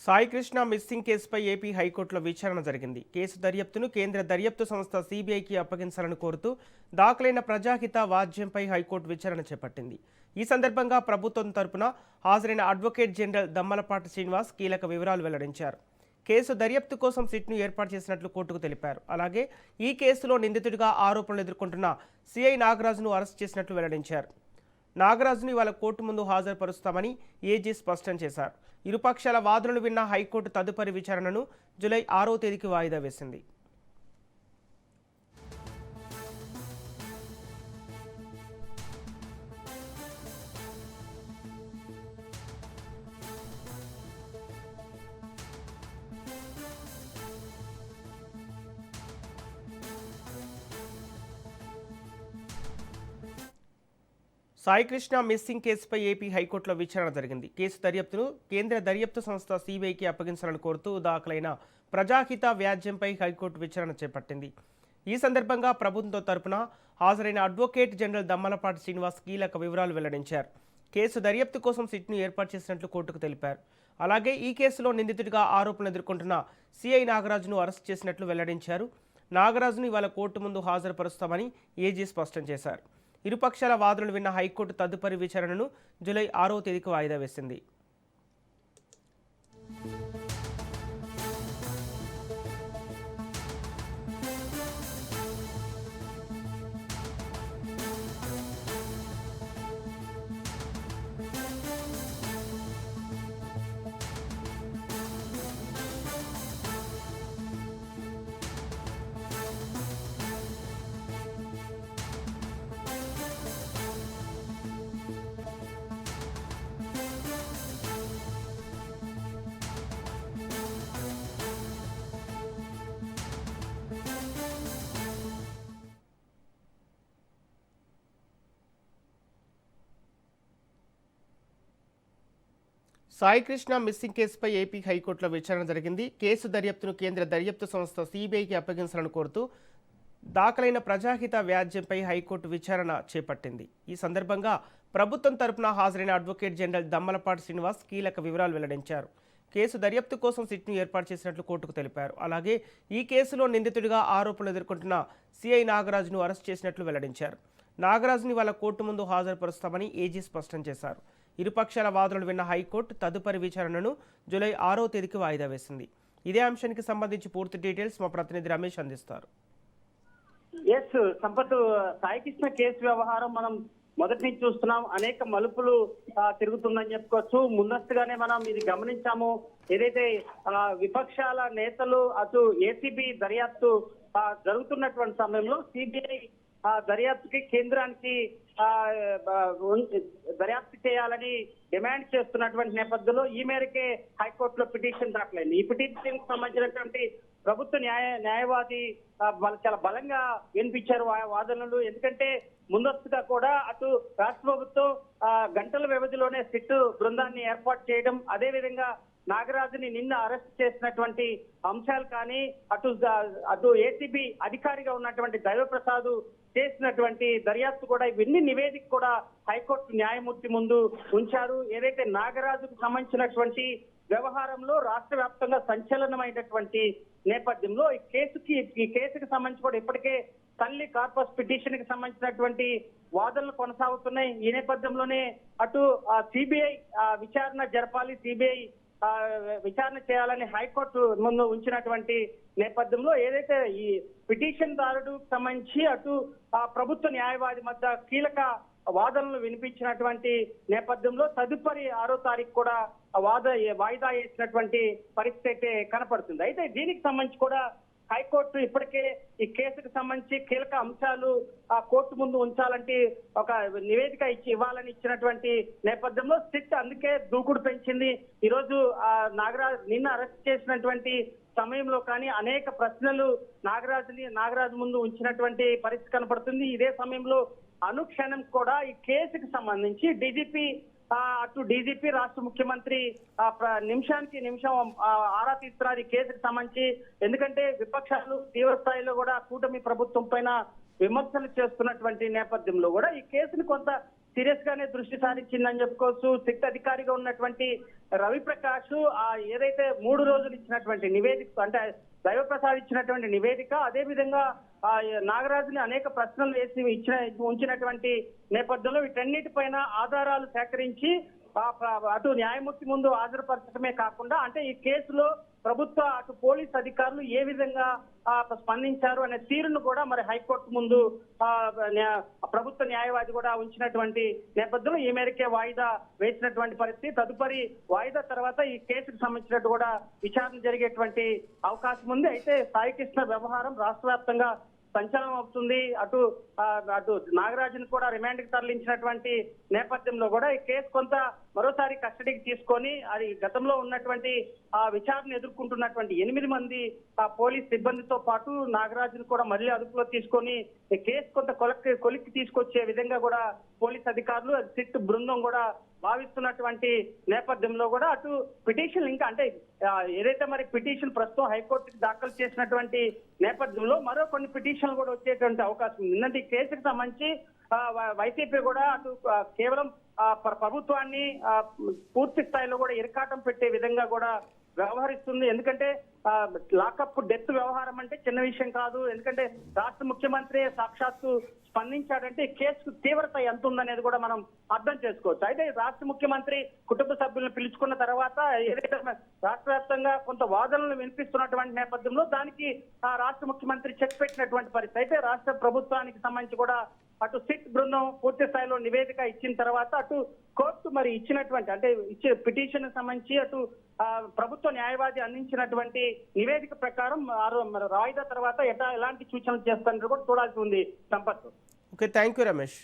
Sai Krishna missing కేసుపై AP హైకోర్టులో విచారణ జరిగింది. కేసు దర్యాప్తును కేంద్ర దర్యాప్తు సంస్థ సిబిఐకి అప్పగించాలని కోరుతూ దాఖలైన ప్రజాహిత వాద్యంపై హైకోర్టు విచారణ చేపట్టింది. ఈ సందర్భంగా ప్రభుత్వం తరపున హాజరైన అడ్వకేట్ జనరల్ దమ్మలపాటి శ్రీనివాస్ కీలక వివరాలు వెల్లడించారు. కేసు దర్యాప్తు కోసం సిట్ను ఏర్పాటు చేసినట్లు కోర్టుకు తెలిపారు. అలాగే ఈ కేసులో నిందితుడిగా ఆరోపణలు ఎదుర్కొంటున్న సిఐ నాగరాజును అరెస్ట్ చేసినట్లు వెల్లడించారు. నాగరాజును ఇవాళ కోర్టు ముందు హాజరుపరుస్తామని ఏజీ స్పష్టం చేశారు. ఇరుపక్షాల వాదనలు విన్న హైకోర్టు తదుపరి విచారణను జూలై 6వ తేదీకి వాయిదా వేసింది. సాయి కృష్ణ మిస్సింగ్ కేసుపై ఏపీ హైకోర్టులో విచారణ జరిగింది. కేసు దర్యాప్తును కేంద్ర దర్యాప్తు సంస్థ సిబిఐకి అప్పగించాలని కోరుతూ దాఖలైన ప్రజాహిత వ్యాజ్యంపై హైకోర్టు విచారణ చేపట్టింది. ఈ సందర్భంగా ప్రభుత్వం తరపున హాజరైన అడ్వకేట్ జనరల్ దమ్మలపాటి శ్రీనివాస్ కీలక వివరాలు వెల్లడించారు. కేసు దర్యాప్తు కోసం సిట్ను ఏర్పాటు చేసినట్లు కోర్టుకు తెలిపారు. అలాగే ఈ కేసులో నిందితుడిగా ఆరోపణలు ఎదుర్కొంటున్న సిఐ నాగరాజును అరెస్ట్ చేసినట్లు వెల్లడించారు. నాగరాజును ఇవాళ కోర్టు ముందు హాజరుపరుస్తామని ఏజీ స్పష్టం చేశారు. ఇరుపక్షాల వాదనలు విన్న హైకోర్టు తదుపరి విచారణను జూలై 6వ తేదీకి వాయిదా వేసింది. సాయి కృష్ణ మిస్సింగ్ కేసుపై ఏపీ హైకోర్టులో విచారణ జరిగింది. కేసు దర్యాప్తును కేంద్ర దర్యాప్తు సంస్థ సిబిఐకి అప్పగించాలని కోరుతూ దాఖలైన ప్రజాహిత వ్యాజ్యంపై హైకోర్టు విచారణ చేపట్టింది. ఈ సందర్భంగా ప్రభుత్వం తరపున హాజరైన అడ్వకేట్ జనరల్ దమ్మలపాటి శ్రీనివాస్ కీలక వివరాలు వెల్లడించారు. కేసు దర్యాప్తు కోసం సిట్ను ఏర్పాటు చేసినట్లు కోర్టుకు తెలిపారు. అలాగే ఈ కేసులో నిందితుడిగా ఆరోపణలు ఎదుర్కొంటున్న సిఐ నాగరాజును అరెస్ట్ చేసినట్లు వెల్లడించారు. నాగరాజుని వాళ్ళ కోర్టు ముందు హాజరుపరుస్తామని ఏజీ స్పష్టం చేశారు. ఇరుపక్షాల వాదనలు విన్న హైకోర్టు తదుపరి విచారణను జూలై 6వ తేదీకి వాయిదా వేసింది. ఇదే అంశానికి సంబంధించి పూర్తి డీటెయిల్స్ మా ప్రతినిధి రమేష్ అందిస్తారు. సంపత్, సాయికృష్ణ కేసు వ్యవహారం మనం మొదటి నుంచి చూస్తున్నాం. అనేక మలుపులు తిరుగుతుందని చెప్పుకోవచ్చు. ముందస్తుగానే మనం ఇది గమనించాము. ఏదైతే విపక్షాల నేతలు అటు ఏసీబీ దర్యాప్తు జరుగుతున్నటువంటి సమయంలో సిబిఐ దర్యాప్తుకి కేంద్రానికి దర్యాప్తు చేయాలని డిమాండ్ చేస్తున్నటువంటి నేపథ్యంలో ఈ మేరకే హైకోర్టులో పిటిషన్ దాఖలైంది. ఈ పిటిషన్ సంబంధించినటువంటి ప్రభుత్వ న్యాయవాది వాళ్ళు చాలా బలంగా వినిపించారు వాదనలు. ఎందుకంటే ముందస్తుగా కూడా అటు రాష్ట్ర ప్రభుత్వం గంటల వ్యవధిలోనే సిట్టు బృందాన్ని ఏర్పాటు చేయడం, అదేవిధంగా నాగరాజుని నిన్న అరెస్ట్ చేసినటువంటి అంశాలు కానీ అటు ఏసీబీ అధికారిగా ఉన్నటువంటి దైవప్రసాద్ చేసినటువంటి దర్యాప్తు కూడా ఇవన్నీ నివేదిక కూడా హైకోర్టు న్యాయమూర్తి ముందు ఉంచారు. ఏదైతే నాగరాజుకు సంబంధించినటువంటి వ్యవహారంలో రాష్ట్ర వ్యాప్తంగా సంచలనమైనటువంటి నేపథ్యంలో ఈ కేసుకి సంబంధించి కూడా ఇప్పటికే తల్లి కార్పస్ పిటిషన్ కి సంబంధించినటువంటి వాదనలు కొనసాగుతున్నాయి. ఈ నేపథ్యంలోనే అటు సిబిఐ విచారణ జరపాలి, సిబిఐ విచారణ చేయాలని హైకోర్టు ముందు ఉంచినటువంటి నేపథ్యంలో ఏదైతే ఈ పిటిషన్ దారుడు సంబంధించి అటు ప్రభుత్వ న్యాయవాది మధ్య కీలక వాదనలు వినిపించినటువంటి నేపథ్యంలో తదుపరి 6వ తారీఖు కూడా వాయిదా వేసినటువంటి పరిస్థితి అయితే కనపడుతుంది. అయితే దీనికి సంబంధించి కూడా హైకోర్టు ఇప్పటికే ఈ కేసుకు సంబంధించి కీలక అంశాలు కోర్టు ముందు ఉంచాలంటే ఒక నివేదిక ఇవ్వాలని ఇచ్చినటువంటి నేపథ్యంలో సిట్ అందుకే దూకుడు పెంచింది. ఈరోజు నిన్న అరెస్ట్ చేసినటువంటి సమయంలో కానీ అనేక ప్రశ్నలు నాగరాజు ముందు ఉంచినటువంటి పరిస్థితి కనపడుతుంది. ఇదే సమయంలో అనుక్షణం కూడా ఈ కేసుకు సంబంధించి డీజీపీ రాష్ట్ర ముఖ్యమంత్రి నిమిషానికి నిమిషం ఆరా తీస్తున్నారు ఈ కేసుకు సంబంధించి. ఎందుకంటే విపక్షాలు తీవ్ర స్థాయిలో కూడా కూటమి ప్రభుత్వం పైన విమర్శలు చేస్తున్నటువంటి నేపథ్యంలో కూడా ఈ కేసును కొంత సీరియస్ గానే దృష్టి సారించిందని చెప్పుకోవచ్చు. సిట్ అధికారిగా ఉన్నటువంటి రవిప్రకాష్ ఏదైతే 3 రోజులు ఇచ్చినటువంటి నివేదిక, అంటే దైవప్రసాద్ ఇచ్చినటువంటి నివేదిక, అదే విధంగా నాగరాజుని అనేక ప్రశ్నలు వేసి ఉంచినటువంటి నేపథ్యంలో వీటన్నిటిపైన ఆధారాలు సేకరించి అటు న్యాయమూర్తి ముందు హాజరుపరచడమే కాకుండా, అంటే ఈ కేసులో ప్రభుత్వ అటు పోలీస్ అధికారులు ఏ విధంగా స్పందించారు అనే తీరును కూడా మరి హైకోర్టు ముందు ప్రభుత్వ న్యాయవాది కూడా ఉంచినటువంటి నేపథ్యంలో ఈ మేరకే వాయిదా వేసినటువంటి పరిస్థితి. తదుపరి వాయిదా తర్వాత ఈ కేసుకు సంబంధించినట్టు కూడా విచారణ జరిగేటువంటి అవకాశం ఉంది. అయితే సాయికృష్ణ వ్యవహారం రాష్ట్ర వ్యాప్తంగా సంచలనం అవుతుంది. అటు నాగరాజును కూడా రిమాండ్ కి తరలించినటువంటి నేపథ్యంలో కూడా ఈ కేసు కొంత మరోసారి కస్టడీకి తీసుకొని అది గతంలో ఉన్నటువంటి విచారణ ఎదుర్కొంటున్నటువంటి 8 మంది పోలీస్ సిబ్బందితో పాటు నాగరాజును కూడా మళ్ళీ అదుపులో తీసుకొని ఈ కేసు కొంత కొలిక్కి తీసుకొచ్చే విధంగా కూడా పోలీస్ అధికారులు సిట్ బృందం కూడా భావిస్తున్నటువంటి నేపథ్యంలో కూడా అటు పిటిషన్ ఇంకా, అంటే ఏదైతే మరి పిటిషన్ ప్రస్తుతం హైకోర్టుకి దాఖలు చేసినటువంటి నేపథ్యంలో మరో కొన్ని పిటిషన్లు కూడా వచ్చేటువంటి అవకాశం ఉంది. నిన్నటి కేసుకు సంబంధించి వైసీపీ కూడా అటు కేవలం ప్రభుత్వాన్ని పూర్తి స్థాయిలో కూడా ఇరకాటం పెట్టే విధంగా కూడా వ్యవహరిస్తుంది. ఎందుకంటే లాకప్ డెత్ వ్యవహారం అంటే చిన్న విషయం కాదు. ఎందుకంటే రాష్ట్ర ముఖ్యమంత్రి సాక్షాత్తు స్పందించాడంటే కేసుకు తీవ్రత ఎంత ఉందనేది కూడా మనం అర్థం చేసుకోవచ్చు. అయితే రాష్ట్ర ముఖ్యమంత్రి కుటుంబ సభ్యులను పిలుచుకున్న తర్వాత ఏదైతే రాష్ట్ర వ్యాప్తంగా కొంత వాదనలు వినిపిస్తున్నటువంటి నేపథ్యంలో దానికి రాష్ట్ర ముఖ్యమంత్రి చెక్ పెట్టినటువంటి పరిస్థితి. అయితే రాష్ట్ర ప్రభుత్వానికి సంబంధించి కూడా అటు సిట్ బృందం పూర్తి స్థాయిలో నివేదిక ఇచ్చిన తర్వాత అటు కోర్టు మరి ఇచ్చినటువంటి, అంటే ఇచ్చే పిటిషన్ సంబంధించి అటు ప్రభుత్వ న్యాయవాది అందించినటువంటి నివేదిక ప్రకారం వాయిదా తర్వాత ఎలాంటి సూచనలు చేస్తారో కూడా చూడాల్సి ఉంది Sampath. Okay, thank you Ramesh.